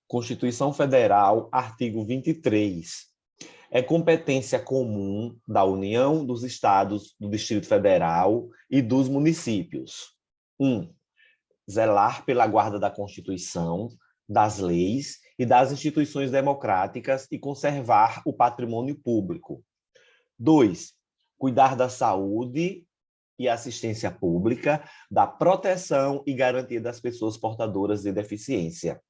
Constituição Federal, artigo 23. É competência comum da União, dos Estados, do Distrito Federal e dos municípios. 1. Zelar pela guarda da Constituição, das leis e das instituições democráticas e conservar o patrimônio público. 2. Cuidar da saúde e assistência pública, da proteção e garantia das pessoas portadoras de deficiência.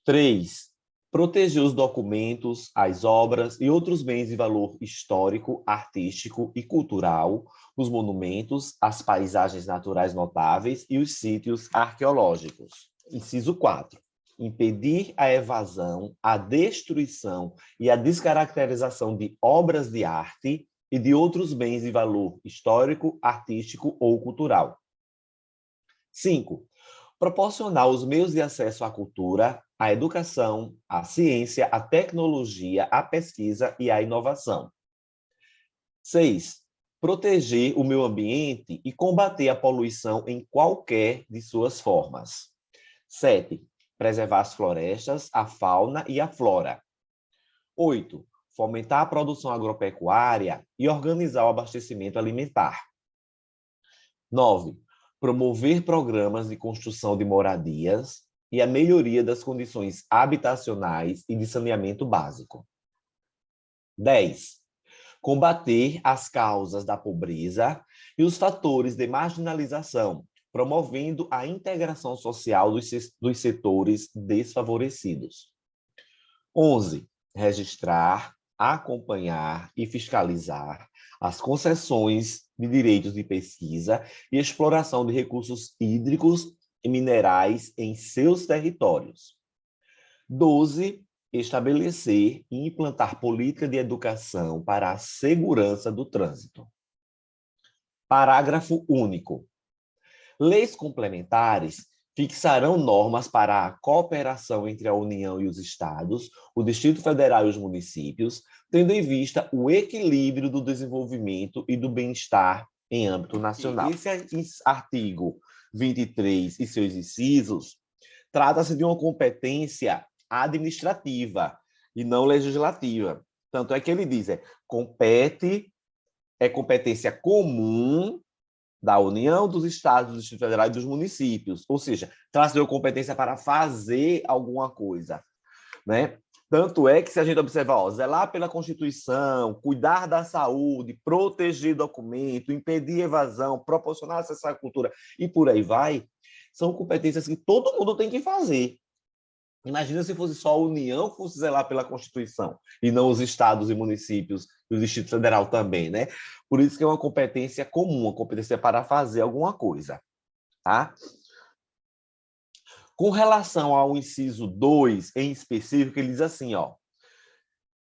3. Proteger os documentos, as obras e outros bens de valor histórico, artístico e cultural, os monumentos, as paisagens naturais notáveis e os sítios arqueológicos. Inciso 4. Impedir a evasão, a destruição e a descaracterização de obras de arte e de outros bens de valor histórico, artístico ou cultural. 5. Proporcionar os meios de acesso à cultura, à educação, à ciência, à tecnologia, à pesquisa e à inovação. 6. Proteger o meio ambiente e combater a poluição em qualquer de suas formas. 7. Preservar as florestas, a fauna e a flora. 8. Fomentar a produção agropecuária e organizar o abastecimento alimentar. 9. Promover programas de construção de moradias e a melhoria das condições habitacionais e de saneamento básico. 10. Combater as causas da pobreza e os fatores de marginalização, promovendo a integração social dos setores desfavorecidos. 11. Registrar, acompanhar e fiscalizar as concessões de direitos de pesquisa e exploração de recursos hídricos e minerais em seus territórios. 12. Estabelecer e implantar política de educação para a segurança do trânsito. Parágrafo único. Leis complementares fixarão normas para a cooperação entre a União e os Estados, o Distrito Federal e os municípios, tendo em vista o equilíbrio do desenvolvimento e do bem-estar em âmbito nacional. Esse artigo 23 e seus incisos trata-se de uma competência administrativa e não legislativa. Tanto é que ele diz, é competência comum da União, dos Estados, do Distrito Federal e dos municípios. Ou seja, trata-se de uma competência para fazer alguma coisa, né? Tanto é que, se a gente observar, zelar pela Constituição, cuidar da saúde, proteger documento, impedir evasão, proporcionar acesso à cultura e por aí vai, são competências que todo mundo tem que fazer. Imagina se fosse só a União que fosse zelar pela Constituição e não os estados e municípios e o Distrito Federal também, né? Por isso que é uma competência comum, uma competência para fazer alguma coisa, tá? Com relação ao inciso 2, em específico, ele diz assim, ó,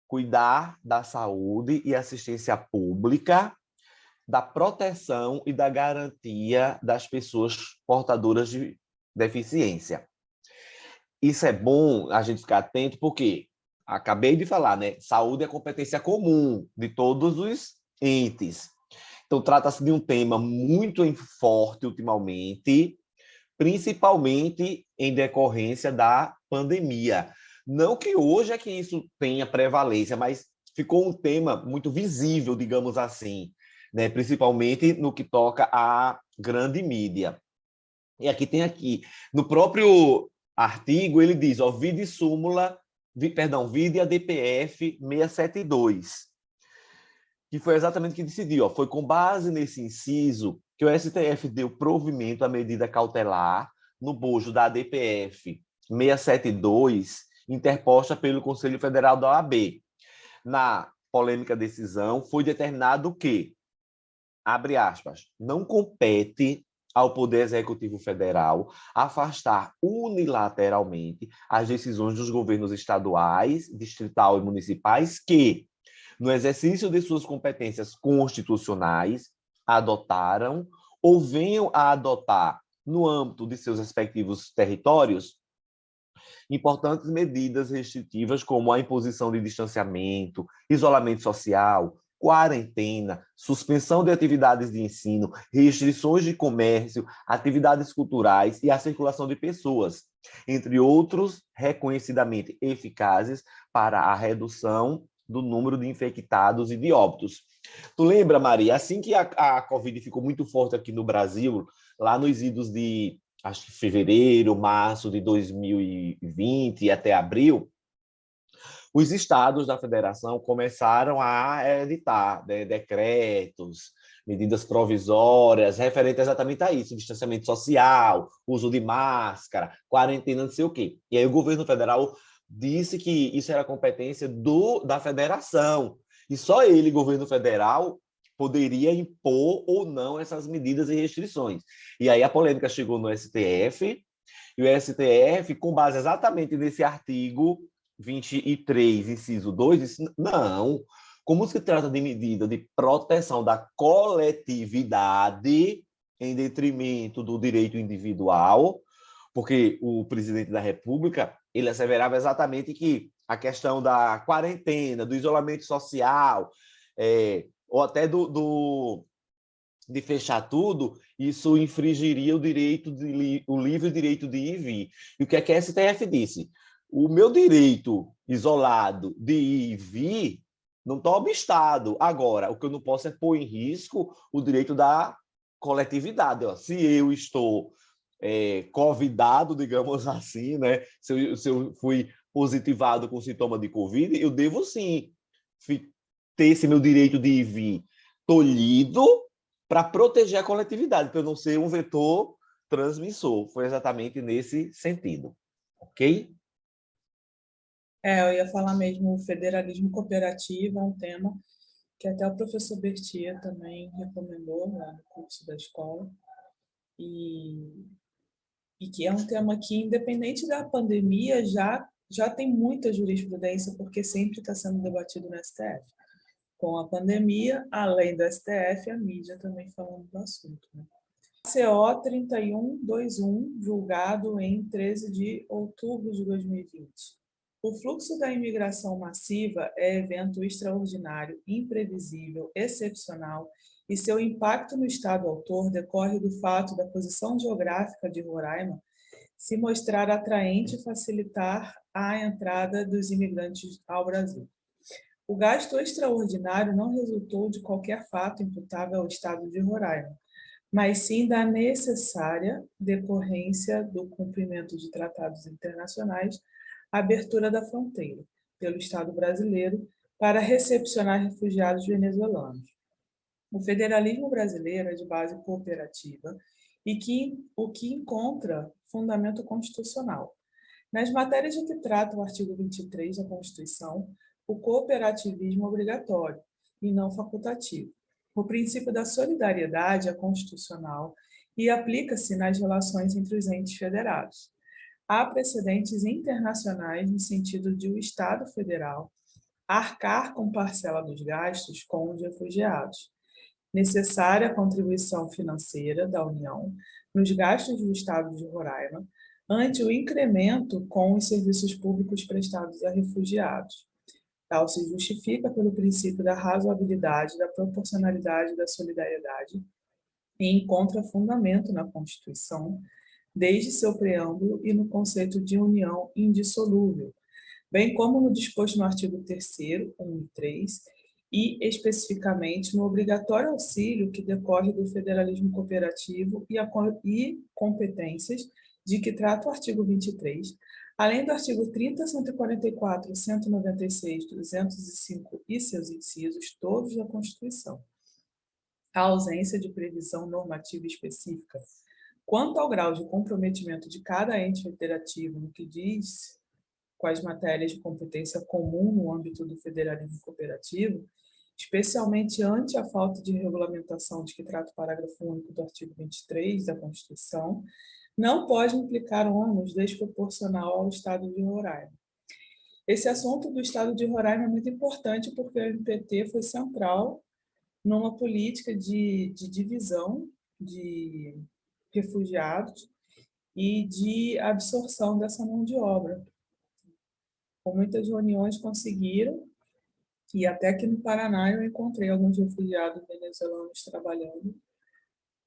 cuidar da saúde e assistência pública, da proteção e da garantia das pessoas portadoras de deficiência. Isso é bom a gente ficar atento, porque acabei de falar, né? Saúde é competência comum de todos os entes. Então, trata-se de um tema muito forte ultimamente, principalmente em decorrência da pandemia. Não que hoje é que isso tenha prevalência, mas ficou um tema muito visível, digamos assim, né? Principalmente no que toca à grande mídia. E aqui, no próprio artigo, ele diz, ó, vide a DPF 672, que foi exatamente o que decidiu. Ó, foi com base nesse inciso que o STF deu provimento à medida cautelar no bojo da DPF 672, interposta pelo Conselho Federal da OAB. Na polêmica decisão, foi determinado que, abre aspas, não compete ao Poder Executivo Federal afastar unilateralmente as decisões dos governos estaduais, distrital e municipais que, no exercício de suas competências constitucionais, adotaram ou venham a adotar, no âmbito de seus respectivos territórios, importantes medidas restritivas como a imposição de distanciamento, isolamento social, quarentena, suspensão de atividades de ensino, restrições de comércio, atividades culturais e a circulação de pessoas, entre outros reconhecidamente eficazes para a redução do número de infectados e de óbitos. Tu lembra, Maria, assim que a Covid ficou muito forte aqui no Brasil, lá nos idos de, acho que fevereiro, março de 2020 e até abril, os estados da federação começaram a editar, né, decretos, medidas provisórias, referentes exatamente a isso, distanciamento social, uso de máscara, quarentena, não sei o quê. E aí o governo federal disse que isso era competência da federação, e só ele, governo federal, poderia impor ou não essas medidas e restrições. E aí a polêmica chegou no STF, e o STF, com base exatamente nesse artigo 23, inciso 2, disse, não, como se trata de medida de proteção da coletividade em detrimento do direito individual, porque o presidente da República, ele asseverava exatamente que a questão da quarentena, do isolamento social, ou até de fechar tudo, isso infringiria o o livre direito de ir e vir. E o que é que a STF disse? O meu direito isolado de ir e vir não está obstado. Agora, o que eu não posso é pôr em risco o direito da coletividade. Ó. Se eu estou convidado, digamos assim, né? Se eu fui positivado com sintoma de Covid, eu devo sim ter esse meu direito de ir e vir tolhido para proteger a coletividade, para eu não ser um vetor transmissor. Foi exatamente nesse sentido. Ok? Eu ia falar mesmo, o federalismo cooperativo é um tema que até o professor Bertier também recomendou, né, no curso da escola, e, e que é um tema que, independente da pandemia, já tem muita jurisprudência, porque sempre está sendo debatido no STF. Com a pandemia, além do STF, a mídia também falando do assunto. Né? CO 3121, julgado em 13 de outubro de 2020. O fluxo da imigração massiva é evento extraordinário, imprevisível, excepcional, e seu impacto no Estado autor decorre do fato da posição geográfica de Roraima se mostrar atraente e facilitar a entrada dos imigrantes ao Brasil. O gasto extraordinário não resultou de qualquer fato imputável ao Estado de Roraima, mas sim da necessária decorrência do cumprimento de tratados internacionais, a abertura da fronteira pelo Estado brasileiro para recepcionar refugiados venezuelanos. O federalismo brasileiro é de base cooperativa e o que encontra fundamento constitucional. Nas matérias de que trata o artigo 23 da Constituição, o cooperativismo é obrigatório e não facultativo. O princípio da solidariedade é constitucional e aplica-se nas relações entre os entes federados. Há precedentes internacionais no sentido de o Estado federal arcar com parcela dos gastos com os refugiados. Necessária a contribuição financeira da União nos gastos do Estado de Roraima ante o incremento com os serviços públicos prestados a refugiados. Tal se justifica pelo princípio da razoabilidade, da proporcionalidade e da solidariedade e encontra fundamento na Constituição, desde seu preâmbulo e no conceito de união indissolúvel, bem como no disposto no artigo 3º, 1 e 3, e especificamente no obrigatório auxílio que decorre do federalismo cooperativo e competências de que trata o artigo 23, além do artigo 30, 144, 196, 205 e seus incisos, todos da Constituição. A ausência de previsão normativa específica quanto ao grau de comprometimento de cada ente federativo no que diz com as matérias de competência comum no âmbito do federalismo cooperativo, especialmente ante a falta de regulamentação de que trata o parágrafo único do artigo 23 da Constituição, não pode implicar ônus desproporcional ao Estado de Roraima. Esse assunto do Estado de Roraima é muito importante porque o MPT foi central numa política de divisão de refugiados e de absorção dessa mão de obra. Com muitas reuniões conseguiram E até aqui no Paraná eu encontrei alguns refugiados venezuelanos trabalhando,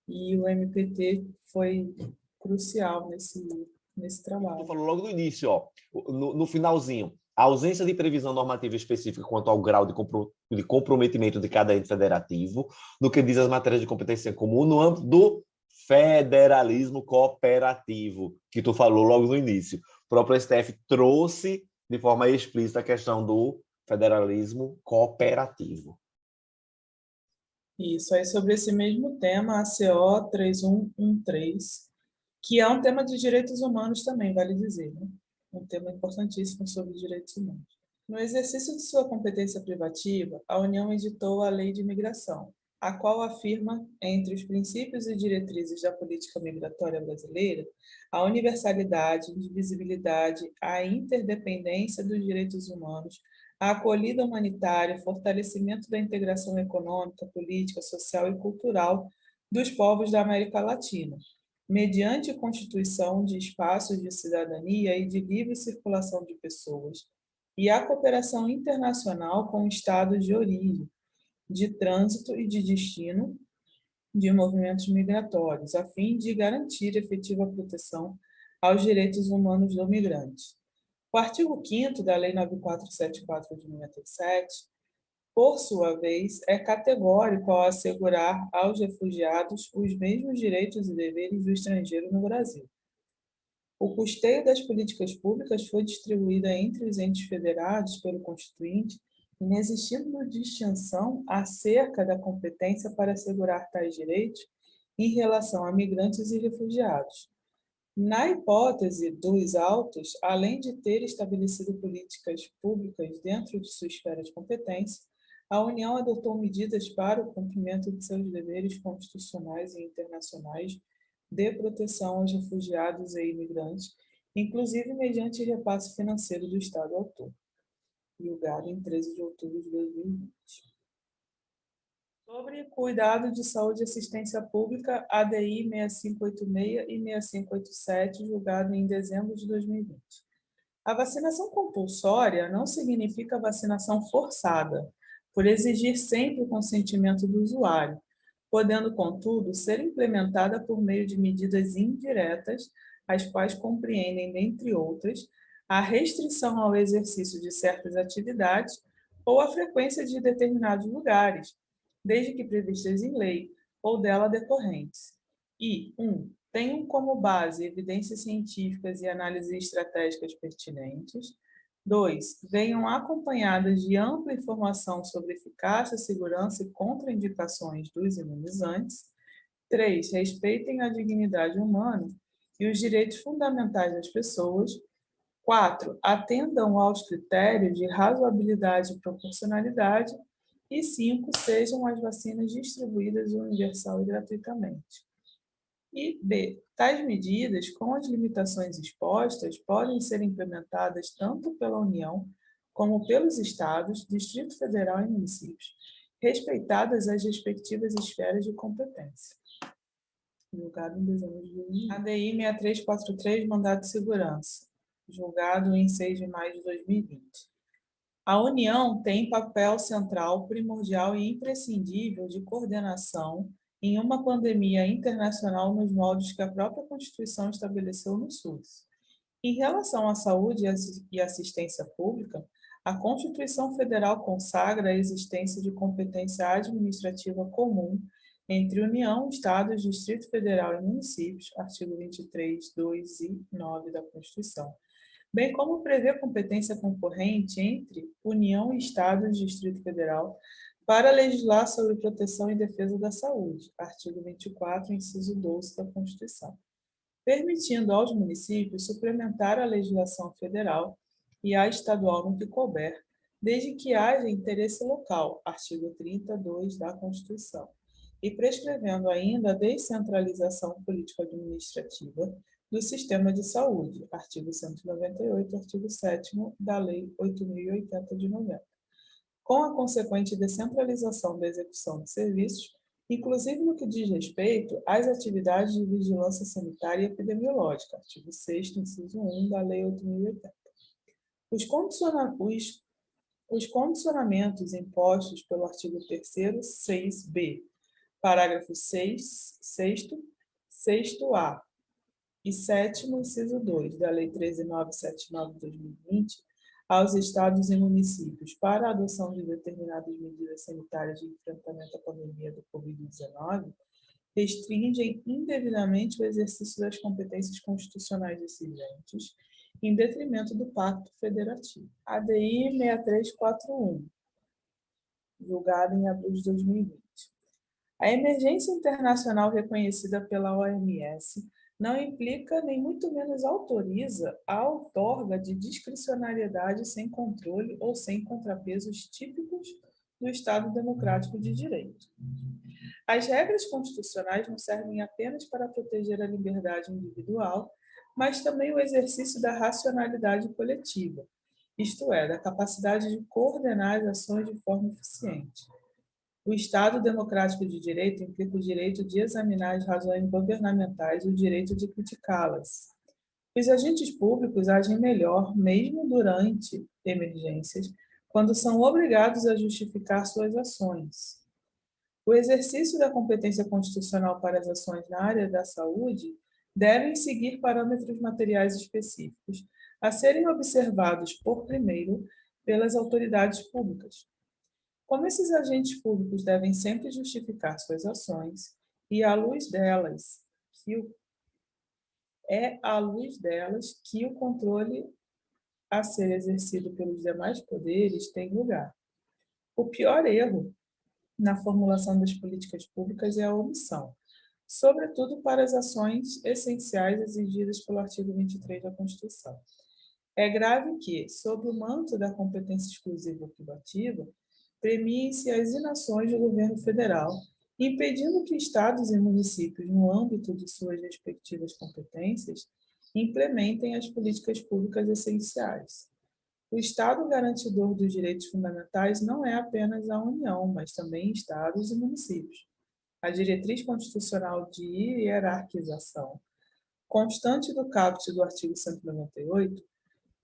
e o MPT foi crucial nesse Tu trabalho. falou logo no início, ó, no finalzinho, a ausência de previsão normativa específica quanto ao grau de comprometimento de cada ente federativo, no que diz as matérias de competência comum, no âmbito do federalismo cooperativo, que tu falou logo no início. O próprio STF trouxe de forma explícita a questão do federalismo cooperativo. Isso aí sobre esse mesmo tema, a CO 3113, que é um tema de direitos humanos também, vale dizer, né? Um tema importantíssimo sobre direitos humanos. No exercício de sua competência privativa, a União editou a Lei de Imigração, a qual afirma, entre os princípios e diretrizes da política migratória brasileira, a universalidade, indivisibilidade, a interdependência dos direitos humanos, a acolhida humanitária, fortalecimento da integração econômica, política, social e cultural dos povos da América Latina, mediante constituição de espaços de cidadania e de livre circulação de pessoas, e a cooperação internacional com estados de origem, de trânsito e de destino de movimentos migratórios, a fim de garantir efetiva proteção aos direitos humanos do migrante. O artigo 5º da Lei 9474 de 97, por sua vez, é categórico ao assegurar aos refugiados os mesmos direitos e deveres do estrangeiro no Brasil. O custeio das políticas públicas foi distribuído entre os entes federados pelo Constituinte, inexistindo distinção acerca da competência para assegurar tais direitos em relação a migrantes e refugiados. Na hipótese dos autos, além de ter estabelecido políticas públicas dentro de sua esfera de competência, a União adotou medidas para o cumprimento de seus deveres constitucionais e internacionais de proteção aos refugiados e imigrantes, inclusive mediante repasse financeiro do Estado autor, julgado em 13 de outubro de 2020. Sobre cuidado de saúde e assistência pública, ADI 6586 e 6587, julgado em dezembro de 2020. A vacinação compulsória não significa vacinação forçada, por exigir sempre o consentimento do usuário, podendo, contudo, ser implementada por meio de medidas indiretas, as quais compreendem, dentre outras, a restrição ao exercício de certas atividades ou a frequência de determinados lugares, desde que previstas em lei ou dela decorrentes. E 1. Tenham como base evidências científicas e análises estratégicas pertinentes. 2. Venham acompanhadas de ampla informação sobre eficácia, segurança e contraindicações dos imunizantes. 3. Respeitem a dignidade humana e os direitos fundamentais das pessoas. 4. Atendam aos critérios de razoabilidade e proporcionalidade. E 5. Sejam as vacinas distribuídas universal e gratuitamente. E B. Tais medidas, com as limitações expostas, podem ser implementadas tanto pela União como pelos Estados, Distrito Federal e municípios, respeitadas as respectivas esferas de competência. Julgado em dezembro de 2020. ADI 6343, Mandado de Segurança, julgado em 6 de maio de 2020. A União tem papel central, primordial e imprescindível de coordenação em uma pandemia internacional nos moldes que a própria Constituição estabeleceu no SUS. Em relação à saúde e assistência pública, a Constituição Federal consagra a existência de competência administrativa comum entre União, Estados, Distrito Federal e municípios, artigo 23, 2 e 9 da Constituição, bem como prevê competência concorrente entre União, Estados e Distrito Federal para legislar sobre proteção e defesa da saúde, artigo 24, inciso 12 da Constituição, permitindo aos municípios suplementar a legislação federal e a estadual no que couber, desde que haja interesse local, artigo 32 da Constituição, e prescrevendo ainda a descentralização político-administrativa do sistema de saúde, artigo 198, artigo 7º da Lei 8.080 de 90, com a consequente descentralização da execução de serviços, inclusive no que diz respeito às atividades de vigilância sanitária e epidemiológica, artigo 6º, inciso 1 da Lei 8.080. Os Os condicionamentos impostos pelo artigo 3º, 6b, parágrafo 6, 6º-A e 7º, inciso 2, da Lei 13.979 de 2020, aos estados e municípios para a adoção de determinadas medidas sanitárias de enfrentamento à pandemia do Covid-19, restringem indevidamente o exercício das competências constitucionais exigentes, em detrimento do Pacto Federativo. ADI 6341, julgado em abril de 2020. A emergência internacional reconhecida pela OMS não implica, nem muito menos autoriza, a outorga de discricionariedade sem controle ou sem contrapesos típicos do Estado Democrático de Direito. As regras constitucionais não servem apenas para proteger a liberdade individual, mas também o exercício da racionalidade coletiva, isto é, da capacidade de coordenar as ações de forma eficiente. O Estado democrático de direito implica o direito de examinar as razões governamentais e o direito de criticá-las. Os agentes públicos agem melhor, mesmo durante emergências, quando são obrigados a justificar suas ações. O exercício da competência constitucional para as ações na área da saúde devem seguir parâmetros materiais específicos, a serem observados, por primeiro, pelas autoridades públicas. Como esses agentes públicos devem sempre justificar suas ações, e à luz delas, à luz delas que o controle a ser exercido pelos demais poderes tem lugar. O pior erro na formulação das políticas públicas é a omissão, sobretudo para as ações essenciais exigidas pelo artigo 23 da Constituição. É grave que, sob o manto da competência exclusiva privativa, premiem-se as inações do governo federal, impedindo que estados e municípios, no âmbito de suas respectivas competências, implementem as políticas públicas essenciais. O Estado garantidor dos direitos fundamentais não é apenas a União, mas também estados e municípios. A diretriz constitucional de hierarquização, constante do caput do artigo 198,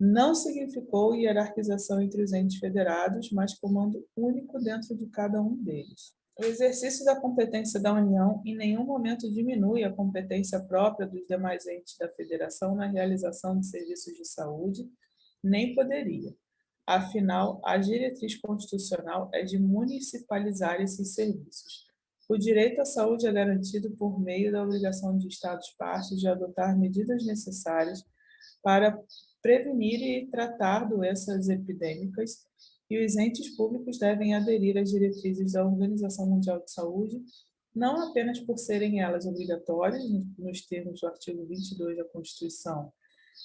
não significou hierarquização entre os entes federados, mas comando único dentro de cada um deles. O exercício da competência da União em nenhum momento diminui a competência própria dos demais entes da federação na realização de serviços de saúde, nem poderia. Afinal, a diretriz constitucional é de municipalizar esses serviços. O direito à saúde é garantido por meio da obrigação de Estados-partes de adotar medidas necessárias para prevenir e tratar doenças epidêmicas, e os entes públicos devem aderir às diretrizes da Organização Mundial de Saúde, não apenas por serem elas obrigatórias, nos termos do artigo 22 da Constituição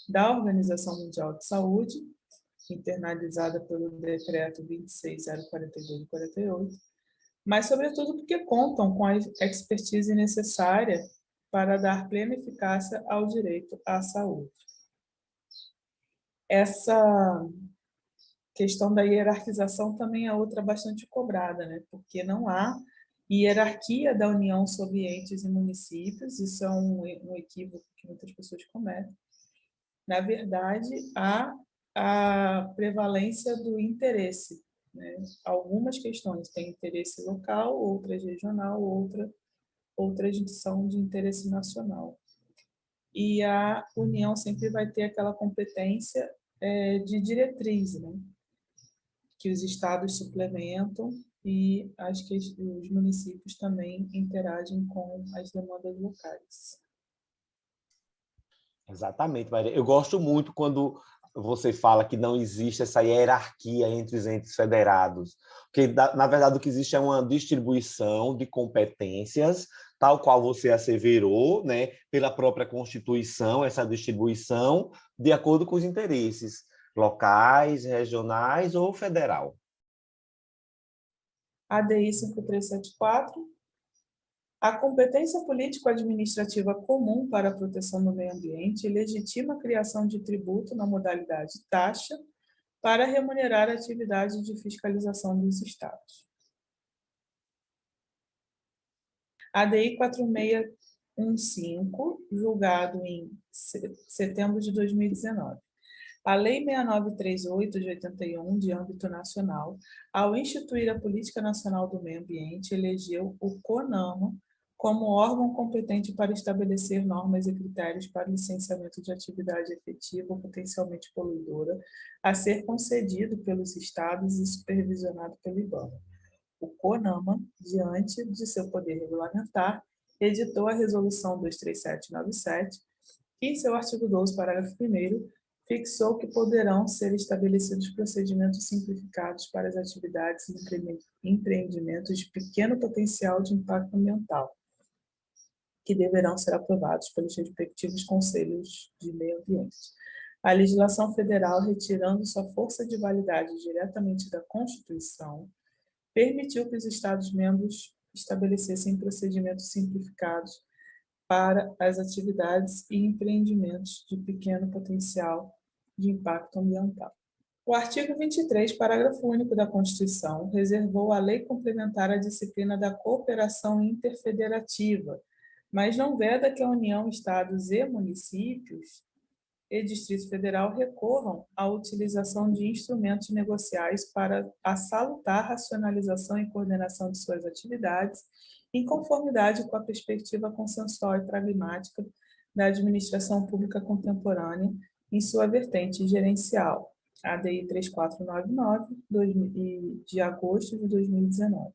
da Organização Mundial de Saúde, internalizada pelo Decreto 26.042 de 48, mas, sobretudo, porque contam com a expertise necessária para dar plena eficácia ao direito à saúde. Essa questão da hierarquização também é outra bastante cobrada, né? Porque não há hierarquia da União sobre entes e municípios, isso é um equívoco que muitas pessoas cometem. Na verdade, há a prevalência do interesse, né? Algumas questões têm interesse local, outras regional, outras são de interesse nacional. E a União sempre vai ter aquela competência de diretriz, né? Que os estados suplementam e acho que os municípios também interagem com as demandas locais. Exatamente, Maria. Eu gosto muito quando você fala que não existe essa hierarquia entre os entes federados, porque, na verdade, o que existe é uma distribuição de competências, tal qual você asseverou, né, pela própria Constituição, essa distribuição de acordo com os interesses locais, regionais ou federal. ADI 5374. A competência político-administrativa comum para a proteção do meio ambiente legitima a criação de tributo na modalidade taxa para remunerar a atividade de fiscalização dos estados. ADI 4615, julgado em setembro de 2019. A Lei 6938 de 81, de âmbito nacional, ao instituir a Política Nacional do Meio Ambiente, elegeu o CONAMA como órgão competente para estabelecer normas e critérios para o licenciamento de atividade efetiva ou potencialmente poluidora a ser concedido pelos estados e supervisionado pelo IBAMA. O CONAMA, diante de seu poder regulamentar, editou a Resolução 23797, que, em seu artigo 12, parágrafo 1º, fixou que poderão ser estabelecidos procedimentos simplificados para as atividades e empreendimentos de pequeno potencial de impacto ambiental, que deverão ser aprovados pelos respectivos conselhos de meio ambiente. A legislação federal, retirando sua força de validade diretamente da Constituição, permitiu que os Estados-membros estabelecessem procedimentos simplificados para as atividades e empreendimentos de pequeno potencial de impacto ambiental. O artigo 23, parágrafo único da Constituição, reservou à lei complementar a disciplina da cooperação interfederativa, mas não veda que a União, estados e municípios e Distrito Federal recorram à utilização de instrumentos negociais para a salutar racionalização e coordenação de suas atividades, em conformidade com a perspectiva consensual e pragmática da administração pública contemporânea em sua vertente gerencial, ADI 3499, de agosto de 2019.